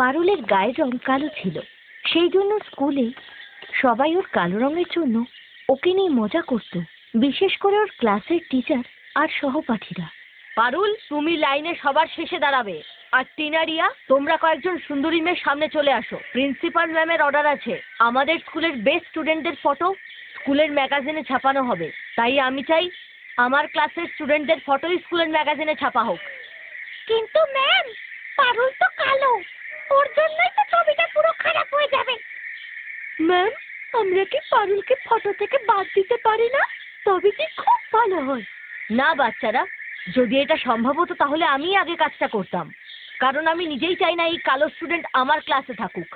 পারুলের গায়ের রং কালো ছিল, সেই জন্য স্কুলে সবাই ওর কালো রঙের জন্য ওকে নিয়ে মজা করত, বিশেষ করে ওর ক্লাসের টিচার আর সহপাঠীরা। পারুল, তুমি লাইনে সবার শেষে দাঁড়াবে। আর টিনা, রিয়া, তোমরা কয়েকজন সুন্দরী মেয়ের সামনে চলে আসো। প্রিন্সিপাল ম্যামের অর্ডার আছে, আমাদের স্কুলের বেস্ট স্টুডেন্টদের ফটো স্কুলের ম্যাগাজিনে ছাপানো হবে। তাই আমি চাই আমার ক্লাসের স্টুডেন্টদের ফটোই স্কুলের ম্যাগাজিনে ছাপা হোক। কিন্তু ম্যাম, পারুল তো কালো, ওর জন্যই তো ছবিটা পুরো খারাপ হয়ে যাবে। ম্যাম, আমরা কি পারুলকে ফটো থেকে বাদ দিতে পারি না? তবে কি খুব ভালো হয়। না বাচ্চারা, যদি এটা সম্ভব হতো তাহলে আমি আগে কাজটা করতাম, কারণ আমি নিজেই চাই না এই কালো স্টুডেন্ট আমার ক্লাসে থাকুক।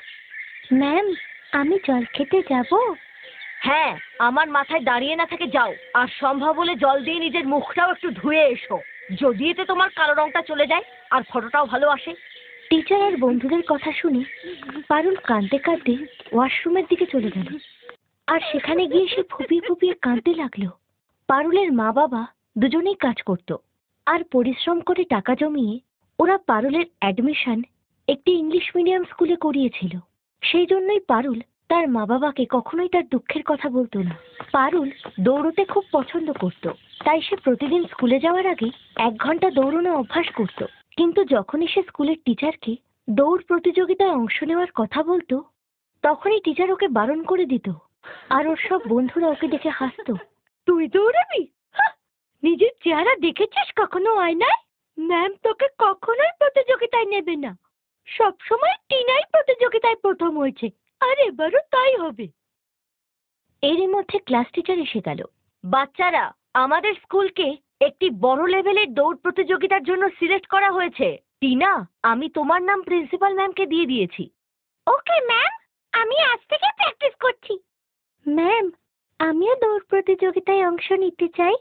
ম্যাম, আমি জল খেতে যাব? হ্যাঁ, আমার মাথায় দাঁড়িয়ে না থেকে যাও, আর সম্ভব হলে জল দিয়ে নিজের মুখটাও একটু ধুয়ে এসো, যদি এতে তোমার কালো রংটা চলে যায় আর ফটোটাও ভালো আসে। টিচার আর বন্ধুদের কথা শুনে পারুল কাঁদতে কাঁদতে ওয়াশরুমের দিকে চলে গেল, আর সেখানে গিয়ে সে ফুপিয়ে ফুপিয়ে কাঁদতে লাগলো। পারুলের মা বাবা দুজনেই কাজ করত, আর পরিশ্রম করে টাকা জমিয়ে ওরা পারুলের অ্যাডমিশন একটি ইংলিশ মিডিয়াম স্কুলে করিয়েছিল। সেই জন্যই পারুল তার মা বাবাকে কখনোই তার দুঃখের কথা বলতো না। পারুল দৌড়তে খুব পছন্দ করত, তাই সে প্রতিদিন স্কুলে যাওয়ার আগে 1 ঘন্টা দৌড়ানো অভ্যাস করত। কিন্তু যখনই সে স্কুলের টিচারকে দৌড় প্রতিযোগিতায় অংশ নেওয়ার কথা বলতো, তখনই টিচার ওকে বারণ করে দিত, আর ওর সব বন্ধুরা ওকে দেখে হাসতো। তুই দৌড়াবি? নিজের চেহারা দেখেছিস কখনো আয়নায়? ম্যাম তোকে কখনোই প্রতিযোগিতায় নেবে না। সবসময় টিনাই প্রতিযোগিতায় প্রথম হয়েছে, আর এবারও তাই হবে। এরই মধ্যে ক্লাস টিচার এসে গেল। বাচ্চারা, আমাদের স্কুলকে একটি বড় লেভেলের দৌড় প্রতিযোগিতার জন্য সিলেক্ট করা হয়েছে। টিনা, আমি তোমার নাম প্রিন্সিপাল ম্যামকে দিয়ে দিয়েছি। ওকে ম্যাম, আমি আজ থেকে প্র্যাকটিস করছি। ম্যাম, আমিও দৌড় প্রতিযোগিতায় অংশ নিতে চাই।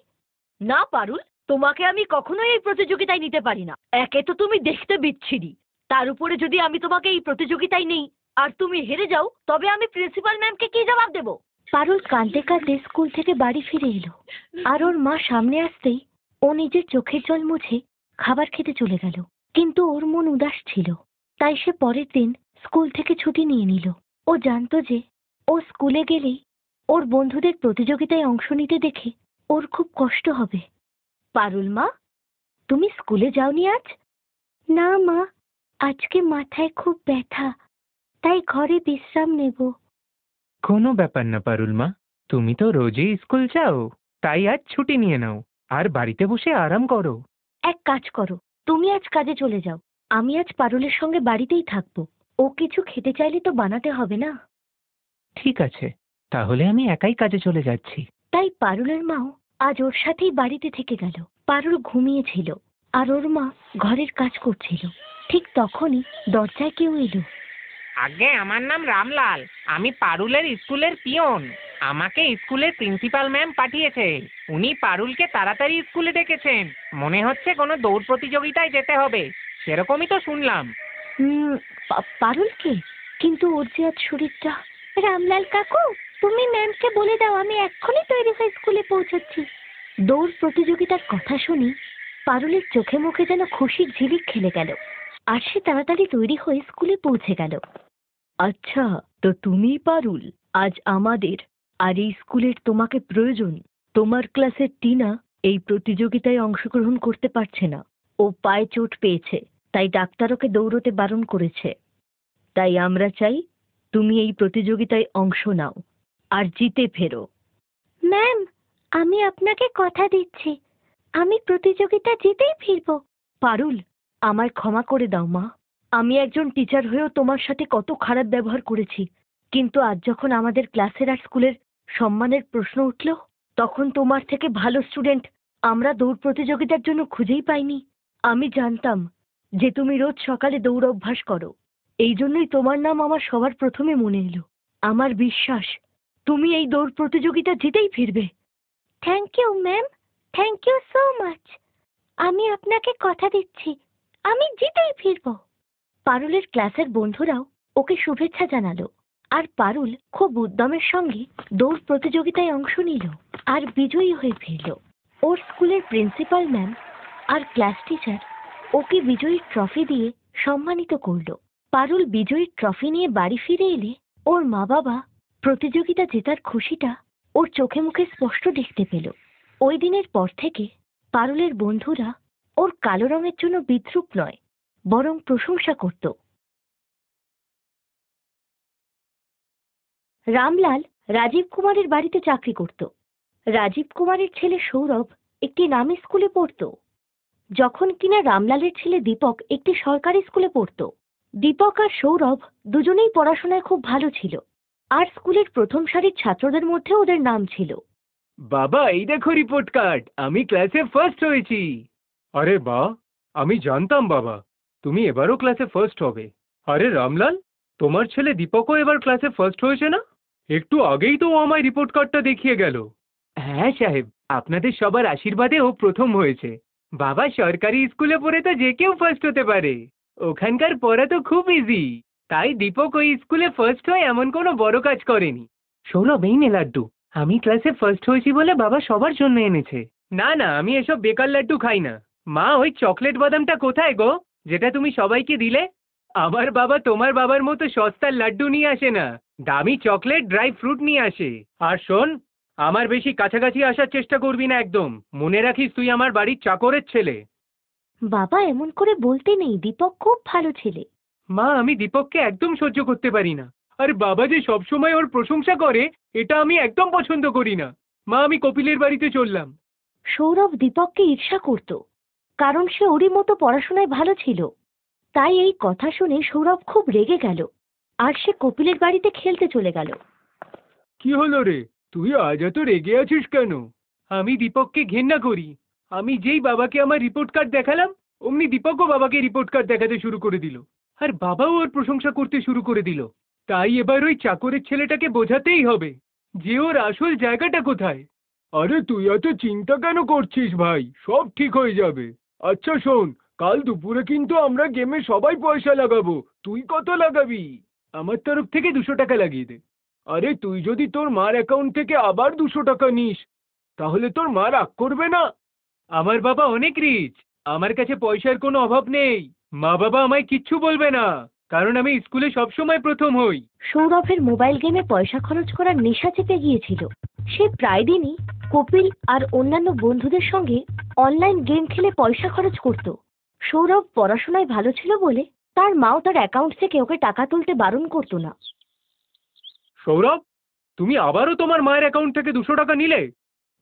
না পারুল, তোমাকে আমি কখনোই এই প্রতিযোগিতায় নিতে পারি না। একে তো তুমি দেখতে বিচ্ছিরি, তার উপরে যদি আমি তোমাকে এই প্রতিযোগিতায় নেই আর তুমি হেরে যাও, তবে আমি প্রিন্সিপাল ম্যামকে কি জবাব দেব? পারুল কাঁদতে কাঁদতে স্কুল থেকে বাড়ি ফিরে এলো, আর ওর মা সামনে আসতেই ও নিজের চোখের জল মুছে খাবার খেতে চলে গেল। কিন্তু ওর মন উদাস ছিল, তাই সে পরের দিন স্কুল থেকে ছুটি নিয়ে নিল। ও জানতো যে ও স্কুলে গেলেই ওর বন্ধুদের প্রতিযোগিতায় অংশ নিতে দেখে ওর খুব কষ্ট হবে। পারুল মা, তুমি স্কুলে যাওনি আজ? না মা, আজকে মাথায় খুব ব্যথা, তাই ঘরে বিশ্রাম নেব। কোনো ব্যাপার না পারুল মা, তুমি তো রোজই স্কুল যাও, তাই আজ ছুটি নিয়ে নাও আর বাড়িতে বসে আরাম করো। এক কাজ করো, তুমি আজ কাজে চলে যাও, আমি আজ পারুলের সঙ্গে বাড়িতেই থাকবো। ও কিছু খেতে চাইলে তো বানাতে হবে না। ঠিক আছে, তাহলে আমি একাই কাজে চলে যাচ্ছি। তাই পারুলের মাও আজ ওর সাথেই বাড়িতে থেকে গেল। পারুল ঘুমিয়েছিল, আর ওর মা ঘরের কাজ করছিল। ঠিক তখনই দরজায় কেউ এলো। আগে, আমার নাম রামলাল, আমি পারুলের স্কুলের পিয়ন। আমাকে স্কুলের প্রিন্সিপাল ম্যাম পাঠিয়েছে। উনি পারুলকে তাড়াতাড়ি স্কুলে ডেকেছেন। মনে হচ্ছে কোনো দৌড় প্রতিযোগিতায় যেতে হবে, সেরকমই তো শুনলাম। পারুলকে? কিন্তু ওর যে আজ শরীরটা। রামলাল কাকু, তুমি ম্যামকে বলে দাও আমি এক্ষুনি তৈরি হয়ে স্কুলে পৌঁছাচ্ছি। দৌড় প্রতিযোগিতার কথা শুনি পারুলের চোখে মুখে যেন খুশির ঝিলিক খেলে গেল, আর সে তাড়াতাড়ি তৈরি হয়ে স্কুলে পৌঁছে গেল। আচ্ছা, তো তুমি পারুল, আজ আমাদের আর এই স্কুলের তোমাকে প্রয়োজন। তোমার ক্লাসের টিনা এই প্রতিযোগিতায় অংশগ্রহণ করতে পারছে না। ও পায়ে চোট পেয়েছে, তাই ডাক্তার ওকে দৌড়তে বারণ করেছে। তাই আমরা চাই তুমি এই প্রতিযোগিতায় অংশ নাও আর জিতে ফেরো। ম্যাম, আমি আপনাকে কথা দিচ্ছি, আমি প্রতিযোগিতা জিতেই ফিরবো। পারুল, আমায় ক্ষমা করে দাও মা। আমি একজন টিচার হয়েও তোমার সাথে কত খারাপ ব্যবহার করেছি, কিন্তু আজ যখন আমাদের ক্লাসের আর স্কুলের সম্মানের প্রশ্ন উঠল, তখন তোমার থেকে ভালো স্টুডেন্ট আমরা দৌড় প্রতিযোগিতার জন্য খুঁজেই পাইনি। আমি জানতাম যে তুমি রোজ সকালে দৌড় অভ্যাস করো, এই জন্যই তোমার নাম আমার সবার প্রথমে মনে এলো। আমার বিশ্বাস তুমি এই দৌড় প্রতিযোগিতা জিতেই ফিরবে। Thank you ma'am, thank you so much. আমি আপনাকে কথা দিচ্ছি, আমি জিতেই ফিরব। পারুলের ক্লাসের বন্ধুরাও ওকে শুভেচ্ছা জানালো, আর পারুল খুব উদ্যমের সঙ্গে দৌড় প্রতিযোগিতায় অংশ নিল আর বিজয়ী হয়ে ফিরল। ওর স্কুলের প্রিন্সিপাল ম্যাম আর ক্লাস টিচার ওকে বিজয়ীর ট্রফি দিয়ে সম্মানিত করলো। পারুল বিজয়ীর ট্রফি নিয়ে বাড়ি ফিরে এলে ওর মা বাবা প্রতিযোগিতা জেতার খুশিটা ওর চোখে মুখে স্পষ্ট দেখতে পেল। ওই দিনের পর থেকে পারুলের বন্ধুরা ওর কালো রঙের জন্য বিদ্রূপ নয়, বরং প্রশংসা করত। রামলাল রাজীব কুমারের বাড়িতে চাকরি করত। রাজীব কুমারের ছেলে সৌরভ একটি নামী স্কুলে পড়ত, যখন কিনা রামলালের ছেলে দীপক একটি সরকারি স্কুলে পড়ত। দীপক আর সৌরভ দুজনেই পড়াশোনায় খুব ভালো ছিল, আর স্কুলের প্রথম সারির ছাত্রদের মধ্যে ওদের নাম ছিল। বাবা, এই দেখো রিপোর্ট কার্ড, আমি ক্লাসে ফার্স্ট হয়েছি। আরে বাহ, আমি জানতাম বাবা তুমি এবারও ক্লাসে ফার্স্ট হবে। আরে রামলাল, তোমার ছেলে দীপকও এবার ক্লাসে ফার্স্ট হয়েছে না? একটু আগেই তো ও আমায় রিপোর্ট কার্ডটা দেখিয়ে গেল। হ্যাঁ সাহেব, আপনাদের সবার আশীর্বাদে ও প্রথম হয়েছে। বাবা, সরকারি স্কুলে পড়ে তো যে কেউ ফার্স্ট হতে পারে, ওখানকার পড়া তো খুব ইজি। তাই দীপক ওই স্কুলে ফার্স্ট হয়ে এমন কোনো বড় কাজ করেনি। সৌরভ, এই নে লাড্ডু, আমি ক্লাসে ফার্স্ট হয়েছি বলে বাবা সবার জন্য এনেছে। না না, আমি এসব বেকার লাড্ডু খাই না। মা, ওই চকলেট বাদামটা কোথায় গো, যেটা তুমি সবাইকে দিলে? আমার বাবা তোমার বাবার মতো সস্তার লাড্ডু নিয়ে আসে না, দামি চকলেট ড্রাই ফ্রুট নিয়ে আসে। আর শোন, আমার বেশি কাছাকাছি আসার চেষ্টা করবি না একদম, মনে রাখিস তুই আমার বাড়ির চাকরের ছেলে। বাবা, এমন করে বলতে নেই, দীপক খুব ভালো ছেলে। মা, আমি দীপককে একদম সহ্য করতে পারি না, আর বাবা যে সবসময় ওর প্রশংসা করে এটা আমি একদম পছন্দ করি না। মা, আমি কপিলের বাড়িতে চললাম। সৌরভ দীপককে ঈর্ষা করত, কারণ সে ওরই মতো পড়াশোনায় ভালো ছিল। তাই এই কথা শুনে সৌরভ খুব রেগে গেল, আর সে কপিলের বাড়িতে খেলতে চলে গেল। কি হলো রে, তুই আজ এত রেগে আছিস কেন? আমি দীপককে ঘেন্না করি। আমি যেই বাবাকে আমার রিপোর্ট কার্ড দেখালাম, অমনি দীপকও বাবাকে রিপোর্ট কার্ড দেখাতে শুরু করে দিল, আর বাবাও ওর প্রশংসা করতে শুরু করে দিল। তাই এবার ওই চাকরের ছেলেটাকে বোঝাতেই হবে যে ওর আসল জায়গাটা কোথায়। আরে তুই এত চিন্তা কেন করছিস ভাই, সব ঠিক হয়ে যাবে। আচ্ছা শোন, কাল দুপুরে কিন্তু আমরা গেমে সবাই পয়সা লাগাবো। তুই কত লাগাবি? আমার তরফ থেকে 200 টাকা লাগিয়ে দে। আরে তুই যদি তোর মার অ্যাকাউন্ট থেকে আবার 200 টাকা নিস, তাহলে তোর মা রাগ করবে না? আমার বাবা অনেক রিচ, আমার কাছে পয়সার কোনো অভাব নেই। মা বাবা আমায় কিচ্ছু বলবে না, কারণ আমি স্কুলে সবসময় প্রথম হই। সৌরভের মোবাইল গেমে পয়সা খরচ করার নেশা চেপে গিয়েছিল। সে প্রায় দিনই কপিল আর অন্যান্য বন্ধুদের সঙ্গে অনলাইন গেম খেলে পয়সা খরচ করত। সৌরভ পড়াশোনায় ভালো ছিল বলে তার মাও তার অ্যাকাউন্ট থেকে ওকে টাকা তুলতে বারণ করতো না। সৌরভ, তুমি আবারও তোমার মায়ের অ্যাকাউন্ট থেকে 200 টাকা নিলে?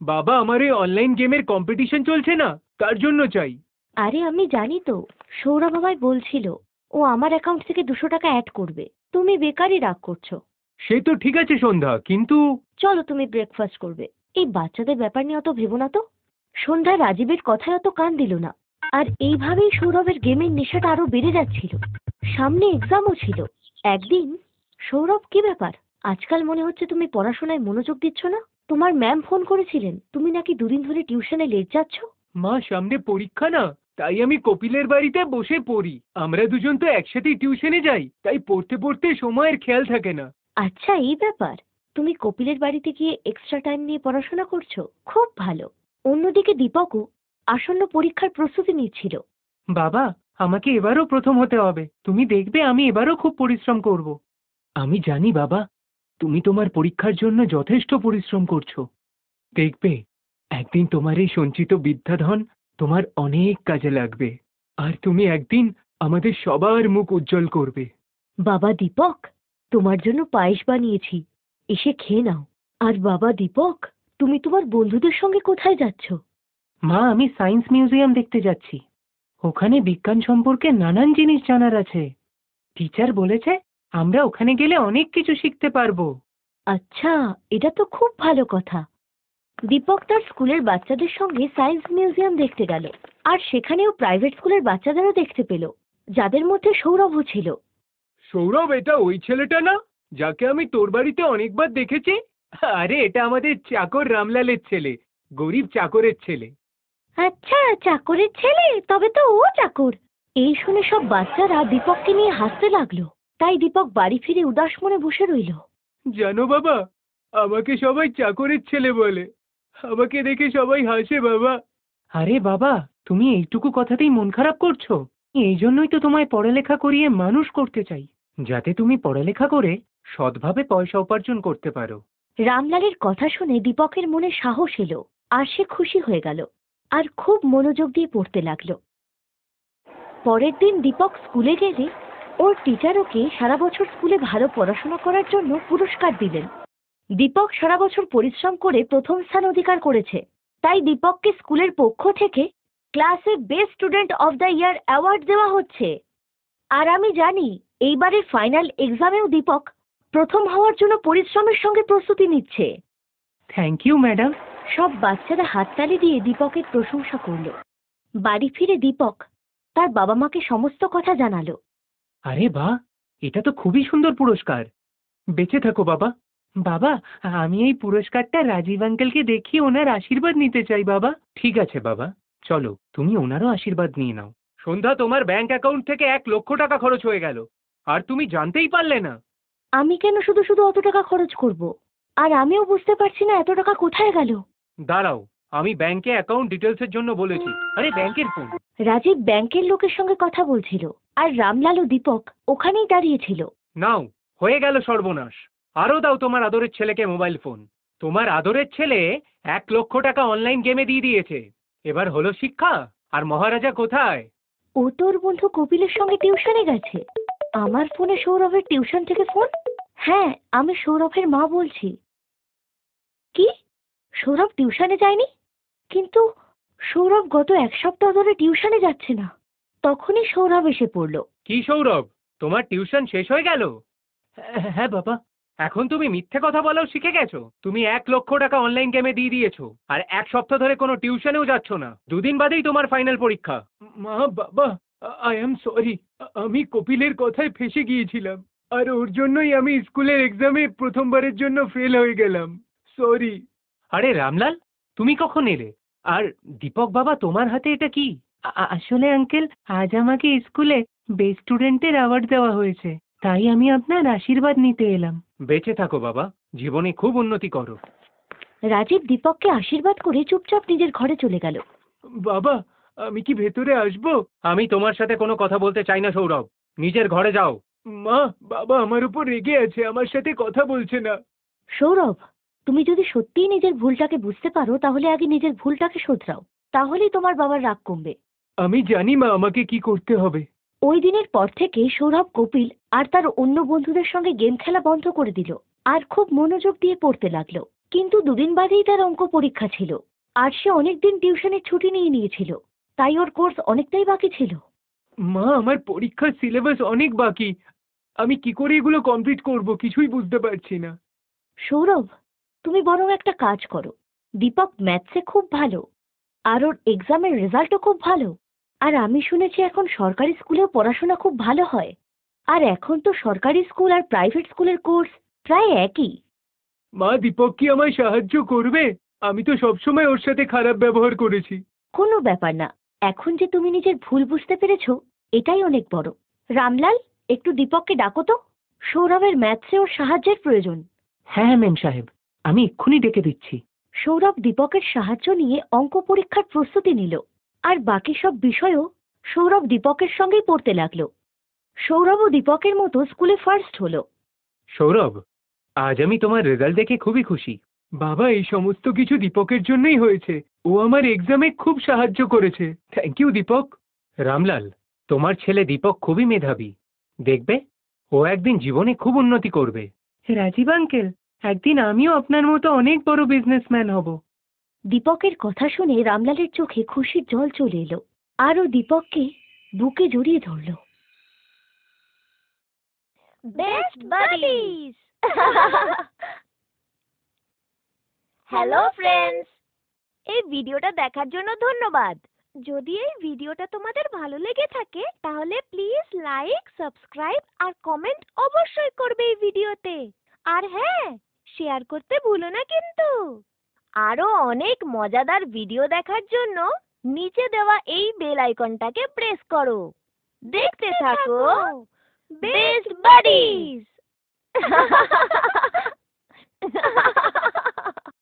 বাবা, আমার এই অনলাইন গেমের কম্পিটিশন চলছে না, তার জন্য চাই। আরে আমি জানি তো, সৌরভ আমায় বলছিল ও আমার অ্যাকাউন্ট থেকে 200 টাকা অ্যাড করবে। তুমি বেকারই রাগ করছো। সে তো ঠিক আছে সন্ধ্যা, কিন্তু চলো তুমি ব্রেকফাস্ট করবে। এই বাচ্চাদের ব্যাপার নিয়ে অত ভেবো না তো। সন্ধ্যা রাজীবের কথায় অত কান দিল না, আর এইভাবেই সৌরভের গেমের নেশাটা আরো বেড়ে যাচ্ছিল। সামনে এক্সামও ছিল। একদিন, সৌরভ, কি ব্যাপার, আজকাল মনে হচ্ছে তুমি পড়াশোনায় মনোযোগ দিচ্ছ না? তোমার ম্যাম ফোন করেছিলেন, তুমি নাকি 2 দিন ধরে টিউশনে লেট যাচ্ছ। মা, সামনে পরীক্ষা না, তাই আমি কপিলের বাড়িতে বসে পড়ি। আমরা দুজন তো একসাথেই টিউশনে যাই, তাই পড়তে পড়তে সময়ের খেয়াল থাকে না। আচ্ছা, এই ব্যাপার। তুমি কপিলের বাড়িতে গিয়ে এক্সট্রা টাইম নিয়ে পড়াশোনা করছো, খুব ভালো। অন্যদিকে দীপকও আসন্ন পরীক্ষার প্রস্তুতি নিচ্ছিল। বাবা, আমাকে এবারও প্রথম হতে হবে, তুমি দেখবে আমি এবারও খুব পরিশ্রম করব। আমি জানি বাবা, তুমি তোমার পরীক্ষার জন্য যথেষ্ট পরিশ্রম করছো। দেখবে একদিন তোমার এই সঞ্চিত বিদ্যাধন তোমার অনেক কাজে লাগবে, আর তুমি একদিন আমাদের সবার মুখ উজ্জ্বল করবে। বাবা দীপক, তোমার জন্য পায়েস বানিয়েছি, এসে খেয়ে নাও। আর বাবা দীপক, তুমি তোমার বন্ধুদের সঙ্গে কোথায় যাচ্ছ? মা, আমি সায়েন্স মিউজিয়াম দেখতে যাচ্ছি। ওখানে বিজ্ঞান সম্পর্কে নানান জিনিস জানার আছে। টিচার বলেছে আমরা ওখানে গেলে অনেক কিছু শিখতে পারবো। আচ্ছা, এটা তো খুব ভালো কথা। দীপক তার স্কুলের বাচ্চাদের সঙ্গে সায়েন্স মিউজিয়াম দেখতে গেল, আর সেখানেও প্রাইভেট স্কুলের বাচ্চাদেরও দেখতে পেল, যাদের মধ্যে সৌরভও ছিল। সৌরভ, এটা ওই ছেলেটা না যাকে আমি তোর বাড়িতে অনেকবার দেখেছি? আরে এটা আমাদের চাকর রামলালের ছেলে, গরিব চাকরের ছেলে। আচ্ছা, চাকরের ছেলে, তবে তো ও চাকর। এই শুনে সব বাচ্চারা দীপককে নিয়ে হাসতে লাগলো। তাই দীপক বাড়ি ফিরে উদাস মনে বসে রইল। জানো বাবা, আমাকে সবাই চাকরের ছেলে বলে, আমাকে দেখে সবাই হাসে বাবা। আরে বাবা, তুমি এইটুকু কথাতেই মন খারাপ করছো? এই জন্যই তো তোমায় পড়ালেখা করিয়ে মানুষ করতে চাই, যাতে তুমি পড়ালেখা করে সৎভাবে পয়সা উপার্জন করতে পারো। রামলালের কথা শুনে দীপকের মনে সাহস এলো, আর সে খুশি হয়ে গেল আর খুব মনোযোগ দিয়ে পড়তে লাগলো। পরের দিন দীপক স্কুলে গেলে ওর টিচার ওকে সারা বছর স্কুলে ভালো পড়াশোনা করার জন্য পুরস্কার দিলেন। দীপক সারা বছর পরিশ্রম করে প্রথম স্থান অধিকার করেছে, তাই দীপককে স্কুলের পক্ষ থেকে ক্লাসে best student of the year award দেওয়া হচ্ছে। আর আমি জানি এইবারের ফাইনাল এক্সামেও দীপক প্রথম হওয়ার জন্য পরিশ্রমের সঙ্গে প্রস্তুতি নিচ্ছে। Thank you madam. সব বাচ্চারা হাততালি দিয়ে দীপকের প্রশংসা করলো। বাড়ি ফিরে দীপক তার বাবা মাকে সমস্ত কথা জানালো। আরে বাহ, এটা তো খুবই সুন্দর পুরস্কার। বেঁচে থাকো বাবা। বাবা, আমি এই পুরস্কারটা রাজীব আঙ্কেলকে দেখিয়ে ওনার আশীর্বাদ নিতে চাই বাবা। ঠিক আছে বাবা, চলো তুমি ওনারও আশীর্বাদ নিয়ে নাও। সন্ধ্যা, তোমার ব্যাংক অ্যাকাউন্ট থেকে 1,00,000 টাকা খরচ হয়ে গেল, আর তুমি জানতেই পারলে না। আমি কেন শুধু শুধু অত টাকা খরচ করব? আর আমিও বুঝতে পারছি না এত টাকা কোথায় গেল। দাঁড়াও, আমি ব্যাংকে অ্যাকাউন্ট ডিটেলসের জন্য বলেছি। আরে ব্যাংকের ফোন। রাজীব ব্যাংকের লোকের সঙ্গে কথা বলছিল, আর রামলাল ও দীপক ওখানেই দাঁড়িয়েছিল। নাও, হয়ে গেল সর্বনাশ। আরও দাও তোমার আদরের ছেলেকে মোবাইল ফোন। তোমার আদরের ছেলে 1,00,000 টাকা অনলাইন গেমে দিয়ে দিয়েছে। এবার হলো শিক্ষা। আর মহারাজা কোথায়? ও তোর বন্ধু কপিলের সঙ্গে টিউশনে গেছে। আমার ফোনে সৌরভের টিউশন থেকে ফোন। হ্যাঁ, আমি সৌরভের মা বলছি। কি? সৌরভ টিউশনে যায়নি? কিন্তু সৌরভ গত 1 সপ্তাহ ধরে টিউশনে যাচ্ছে না। তখনই সৌরভ এসে পড়ল। কি সৌরভ, তোমার টিউশন শেষ হয়ে গেল? হ্যাঁ বাবা। এখন তুমি মিথ্যে কথা বলাও শিখে গেছো। তুমি 1,00,000 টাকা অনলাইন গেমে দিয়ে দিয়েছো, আর 1 সপ্তাহ ধরে কোনো টিউশনেও যাচ্ছ না। 2 দিন বাদেই তোমার ফাইনাল পরীক্ষা। মা, বাবা, আই এম সরি। আমি কপিলের কথায় ফেঁসে গিয়েছিলাম, আর ওর জন্যই আমি স্কুলের এক্সামে প্রথমবারের জন্য ফেল হয়ে গেলাম। সরি। আরে রামলাল, তুমি কখন এলে? আর দীপক বাবা, তোমার হাতে এটা কি? আসলে আঙ্কেল, আজ আমাকে স্কুলে বেস্ট স্টুডেন্টের অ্যাওয়ার্ড দেওয়া হয়েছে, তাই আমি আপনার আশীর্বাদ নিতে এলাম। বেঁচে থাকো বাবা, জীবনে খুব উন্নতি করো। রাজীব দীপককে আশীর্বাদ করে চুপচাপ নিজের ঘরে চলে গেল। বাবা, আমি কি ভেতরে আসবো? আমি তোমার সাথে কোনো কথা বলতে চাই না সৌরভ, নিজের ঘরে যাও। মা, বাবা আমার উপর রেগে আছে, আমার সাথে কথা বলছে না। সৌরভ, তুমি যদি সত্যিই নিজের ভুলটাকে বুঝতে পারো তাহলে আগে নিজের ভুলটাকে শোধরাও, তাহলেই তোমার বাবার রাগ কমবে। আমি জানি মা, আমাকে কি করতে হবে। ওই দিনের পর থেকে সৌরভ কপিল আর তার অন্য বন্ধুদের সঙ্গে গেম খেলা বন্ধ করে দিল, আর খুব মনোযোগ দিয়ে পড়তে লাগলো। কিন্তু 2 দিন বাদেই তার অঙ্ক পরীক্ষা ছিল, আর সে অনেকদিন টিউশনের ছুটি নিয়ে নিয়েছিল, তাই ওর কোর্স অনেকটাই বাকি ছিল। মা, আমার পরীক্ষার সিলেবাস অনেক বাকি, আমি কি করে এগুলো কমপ্লিট করব কিছুই বুঝতে পারছি না। সৌরভ, তুমি বরং একটা কাজ করো। দীপক ম্যাথসে খুব ভালো, আর ওর এক্সামের রেজাল্টও খুব ভালো। আর আমি শুনেছি এখন সরকারি স্কুলেও পড়াশোনা খুব ভালো হয়। আর এখন তো সরকারি স্কুল আর প্রাইভেট স্কুলের কোর্স প্রায় একই। মা, দীপক কি আমায় সাহায্য করবে? আমি তো সবসময় ওর সাথে খারাপ ব্যবহার করেছি। কোনো ব্যাপার না, এখন যে তুমি নিজের ভুল বুঝতে পেরেছো এটাই অনেক বড়। রামলাল, একটু দীপককে ডাকো তো, সৌরভের ম্যাথসে ওর সাহায্যের প্রয়োজন। হ্যাঁ ম্যাম সাহেব, আমি এক্ষুনি ডেকে দিচ্ছি। সৌরভ দীপকের সাহায্য নিয়ে অঙ্ক পরীক্ষার প্রস্তুতি নিল, আর বাকি সব বিষয়ও সৌরভ দীপকের সঙ্গেই পড়তে লাগলো। সৌরভও দীপকের মতো স্কুলে ফার্স্ট হলো। সৌরভ, আজ আমি তোমার রেজাল্ট দেখে খুবই খুশি। বাবা, এই সমস্ত কিছু দীপকের জন্যই হয়েছে। ও আমার এক্সামে খুব সাহায্য করেছে। Thank you Dipak. রামলাল, তোমার ছেলে দীপক খুবই মেধাবী। দেখবে ও একদিন জীবনে খুব উন্নতি করবে। রাজীব আঙ্কেল, একদিন আমিও আপনার মতো অনেক বড় বিজনেসম্যান হব। দীপকের কথা শুনে রামলালের চোখে খুশির জল চলে এলো, আর ও দীপককে বুকে জড়িয়ে ধরল। Best buddies. হ্যালো ফ্রেন্ডস, এই ভিডিওটা দেখার জন্য ধন্যবাদ। যদি এই ভিডিওটা তোমাদের ভালো লেগে থাকে তাহলে প্লিজ লাইক, সাবস্ক্রাইব আর কমেন্ট অবশ্যই করবে এই ভিডিওতে। আর হ্যাঁ, শেয়ার করতে ভুলো না কিন্তু। আরো অনেক মজাদার ভিডিও দেখার জন্য নিচে দেওয়া এই বেল আইকনটাকে প্রেস করো। দেখতে থাকো বেস্ট বাডিজ।